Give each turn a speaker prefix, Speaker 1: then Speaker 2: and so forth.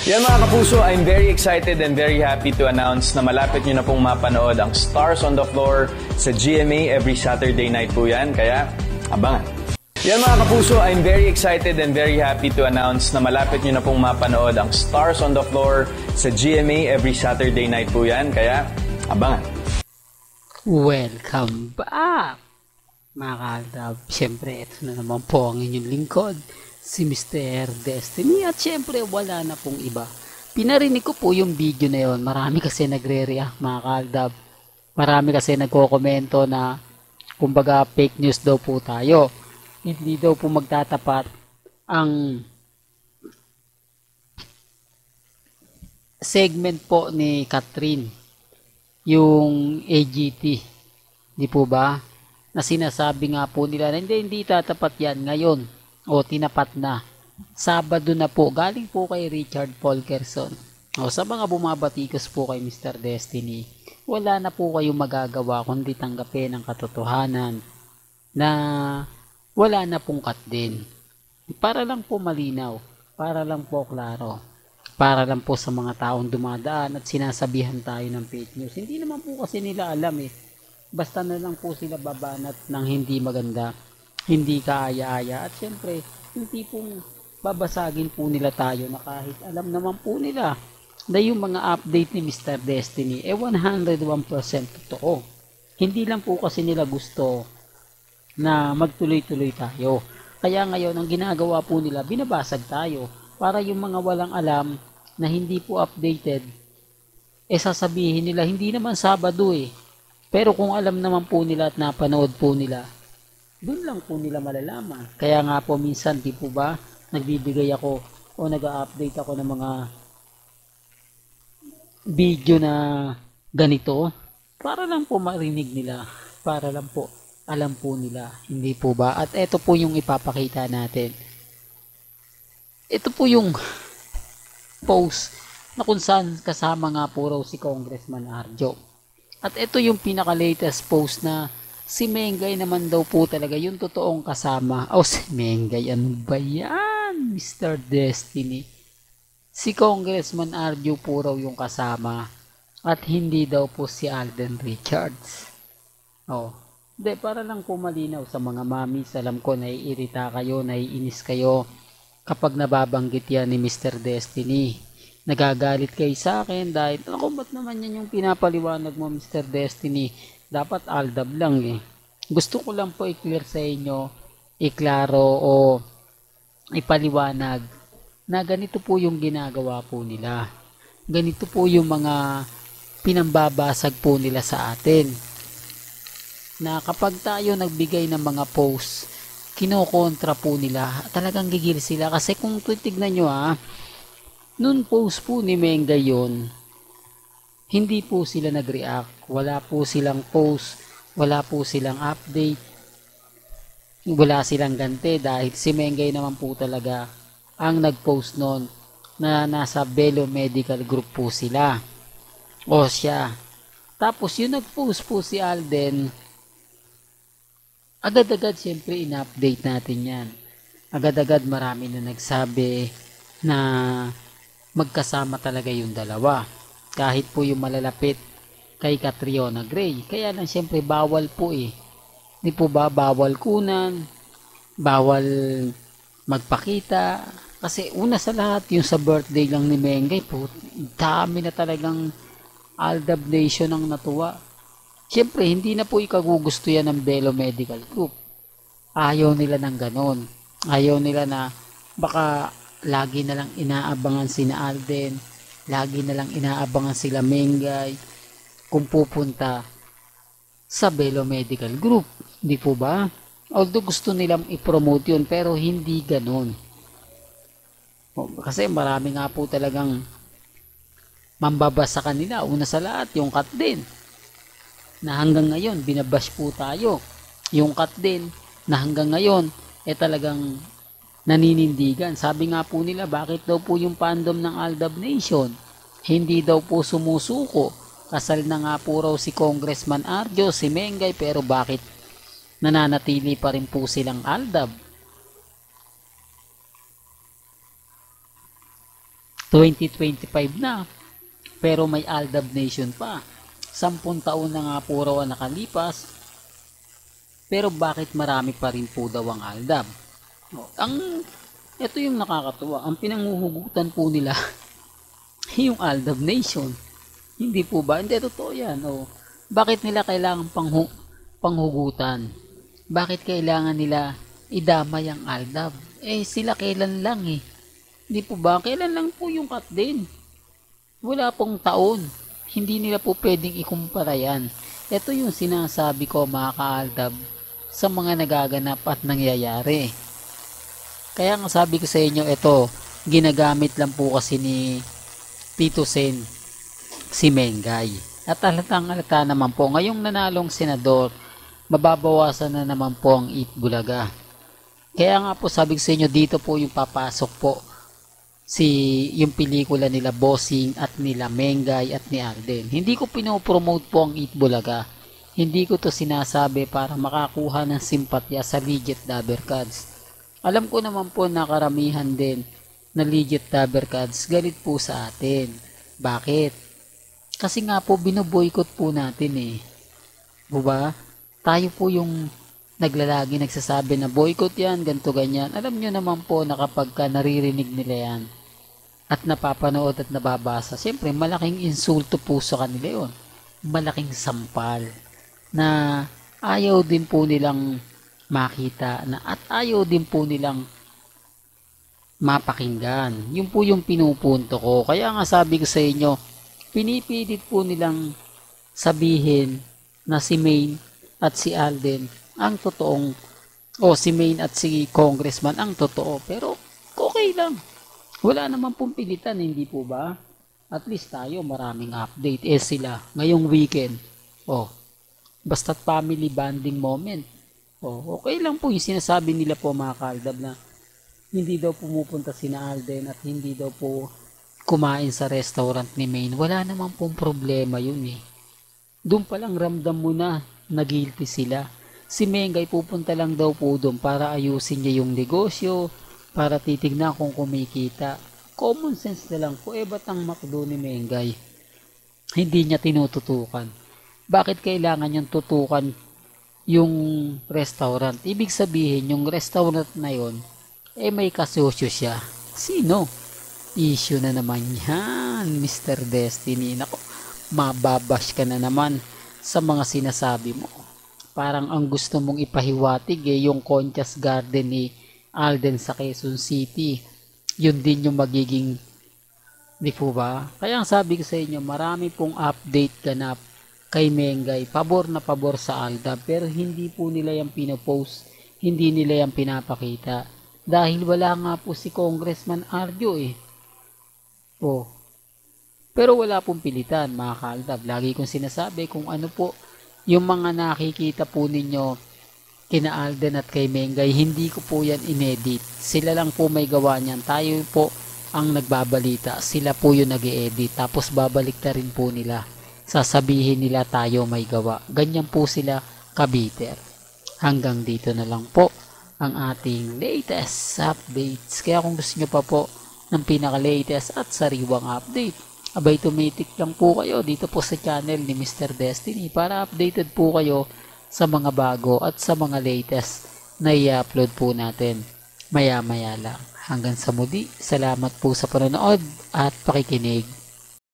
Speaker 1: Yan mga kapuso, I'm very excited and very happy to announce na malapit nyo na pong mapanood ang Stars on the Floor sa GMA every Saturday night po yan, kaya abangan. Yan mga kapuso, I'm very excited and very happy to announce na malapit nyo na pong mapanood ang Stars on the Floor sa GMA every Saturday night po yan, kaya abangan.
Speaker 2: Welcome back! Mga kaldab, syempre ito na naman po ang inyong lingkod, si Mr. Destiny, at syempre wala na pong iba. Pinarinig ko po yung video na yon. Marami kasi nagre-react mga kaldab. Marami kasi nagko-komento na kumbaga fake news daw po tayo. Hindi daw po magtatapat ang segment po ni Catherine, yung AGT. Di po ba? Na sinasabi nga po nila na hindi tatapat yan ngayon. O tinapat na. Sabado na po. Galing po kay Richard Polkerson. O sa mga bumabatikos po kay Mr. Destiny, wala na po kayong magagawa kundi tanggapin ang katotohanan na wala na pong cut din. Para lang po malinaw. Para lang po klaro. Para lang po sa mga taong dumadaan at sinasabihan tayo ng fake news. Hindi naman po kasi nila alam eh. Basta na lang po sila babanat ng hindi maganda. Hindi kaaya-aya, at syempre hindi pong babasagin po nila tayo na kahit alam naman po nila na yung mga update ni Mr. Destiny 101% totoo. Hindi lang po kasi nila gusto na magtuloy-tuloy tayo. Kaya ngayon ang ginagawa po nila, binabasag tayo para yung mga walang alam na hindi po updated, sasabihin nila hindi naman Sabado eh. Pero kung alam naman po nila at napanood po nila, doon lang po nila malalaman. Kaya nga po minsan, di po ba, nagbibigay ako o nag-update ako ng mga video na ganito para lang po marinig nila, para lang po alam po nila, hindi po ba? At ito po yung ipapakita natin. Ito po yung post na kung saan kasama nga po raw si Congressman Arjo. At ito yung pinaka-latest post na si Mengay naman daw po talaga yung totoong kasama. Si Mengay, ano ba yan? Mr. Destiny. Si Congressman Arjo po raw yung kasama at hindi daw po si Alden Richards. Hindi, para lang po malinaw sa mga mamis. Alam ko naiirita kayo, naiinis kayo kapag nababanggit yan ni Mr. Destiny. Nagagalit kayo sa akin dahil, ba't naman yan yung pinapaliwanag mo Mr. Destiny? Dapat aldab lang eh. Gusto ko lang po i-clear sa inyo, iklaro o ipaliwanag na ganito po yung ginagawa po nila. Ganito po yung mga pinambabasag po nila sa atin. Na kapag tayo nagbigay ng mga posts, kinokontra po nila. Talagang gigil sila. Kasi kung titignan nyo noon post po ni Menga yon, hindi po sila nag-react, wala po silang post, wala po silang update, wala silang ganti dahil si Mengay naman po talaga ang nag-post noon na nasa Belo Medical Group po sila. Siya. Tapos yung nag-post po si Alden, agad-agad siyempre in-update natin yan. Agad-agad marami na nagsabi na magkasama talaga yung dalawa. Kahit po yung malalapit kay Catriona Gray. Kaya lang siyempre bawal po eh. Di po ba bawal kunan, bawal magpakita. Kasi una sa lahat yung sa birthday lang ni Mengay po, dami na talagang Aldab Nation ang natuwa. Siyempre hindi na po ikagugusto yan ng Belo Medical Group. Ayaw nila ng ganon. Ayaw nila na baka lagi na lang inaabangan sina Alden, lagi na lang inaabangan sila Mengay kung pupunta sa Belo Medical Group. Di po ba? Although gusto nilang i-promote yun, pero hindi ganon. Kasi marami nga po talagang mambabasa kanila. Una sa lahat, yung cut din. Na hanggang ngayon, binabash po tayo. Yung cut din, na hanggang ngayon, talagang naninindigan. Sabi nga po nila, bakit daw po yung fandom ng Aldab Nation hindi daw po sumusuko? Kasal na nga po raw si Congressman Arjo, si Mengay, pero bakit nananatili pa rin po silang Aldab? 2025 na, pero may Aldab Nation pa. 10 taon na nga po raw ang nakalipas, pero bakit marami pa rin po daw ang Aldab? Ito yung nakakatuwa, ang pinanguhugutan po nila yung Aldab Nation. Hindi po ba? Hindi, totoo yan. Bakit nila kailangan panghugutan? Bakit kailangan nila idamay ang Aldab? Sila kailan lang Hindi po ba? Kailan lang po yung cut din? Wala pong taon. Hindi nila po pwedeng ikumpara yan. Ito yung sinasabi ko mga ka-Aldab sa mga nagaganap at nangyayari. Kaya nga sabi ko sa inyo, ito, ginagamit lang po kasi ni Tito Sen si Mengay. At halatang-halata naman po, ngayong nanalong senador, mababawasan na naman po ang Eat Bulaga. Kaya nga po sabi ko sa inyo, dito po yung papasok po yung pelikula nila Bossing at nila Mengay at ni Alden. Hindi ko pinopromote po ang Eat Bulaga. Hindi ko to sinasabi para makakuha ng simpatya sa legit Dabber Cards. Alam ko naman po na karamihan din na legit Dabber Cards galit po sa atin. Bakit? Kasi nga po binoboykot po natin Diba? Tayo po yung naglalagi nagsasabi na boycott yan, ganto ganyan. Alam nyo naman po na kapag ka naririnig nila yan at napapanood at nababasa, siyempre malaking insulto po sa kanila yun. Malaking sampal na ayaw din po nilang makita at ayaw din po nilang mapakinggan. Yun po yung pinupunto ko. Kaya nga sabi ko sa inyo, pinipilit po nilang sabihin na si Maine at si Alden ang totoong, si Maine at si Congressman ang totoo. Pero okay lang. Wala naman pong pilitan, hindi po ba? At least tayo maraming update. Sila, ngayong weekend. Basta't family bonding moment. Okay lang po yung sinasabi nila po mga ka-Aldab na hindi daw pumupunta sina Alden at hindi daw po kumain sa restaurant ni Maine. Wala naman pong problema yun Doon pa lang ramdam mo na guilty sila. Si Mengay pupunta lang daw po doon para ayusin niya yung negosyo, para titignan kung kumikita. Common sense na lang po. Ba't ang McDo ni Mengay hindi niya tinututukan? Bakit kailangan niyang tutukan yung restaurant? Ibig sabihin, yung restaurant na yon may kasosyo siya. Sino? Issue na naman yan, Mr. Destiny. Nako, mababash ka na naman sa mga sinasabi mo. Parang ang gusto mong ipahiwatig yung Conchas Garden ni Alden sa Quezon City. Yun din yung magiging, di po ba? Kaya ang sabi ko sa inyo, marami pong update ganap kay Mengay, pabor na pabor sa Aldab, pero hindi po nila yung pinopost, hindi nila yung pinapakita. Dahil wala nga po si Congressman Arjo Pero wala pong pilitan mga ka-Aldab. Lagi kong sinasabi kung ano po yung mga nakikita po ninyo kina Alden at kay Mengay, hindi ko po yan inedit. Sila lang po may gawa niyan. Tayo po ang nagbabalita. Sila po yung nag-e-edit. Tapos babalik na rin po nila. Sasabihin nila tayo may gawa. Ganyan po sila kabiter. Hanggang dito na lang po ang ating latest updates. Kaya kung gusto nyo pa po ng pinaka-latest at sariwang update, abay tumitik lang po kayo dito po sa channel ni Mr. Destiny para updated po kayo sa mga bago at sa mga latest na i-upload po natin maya-maya lang. Hanggang sa muli, salamat po sa panonood at pakikinig.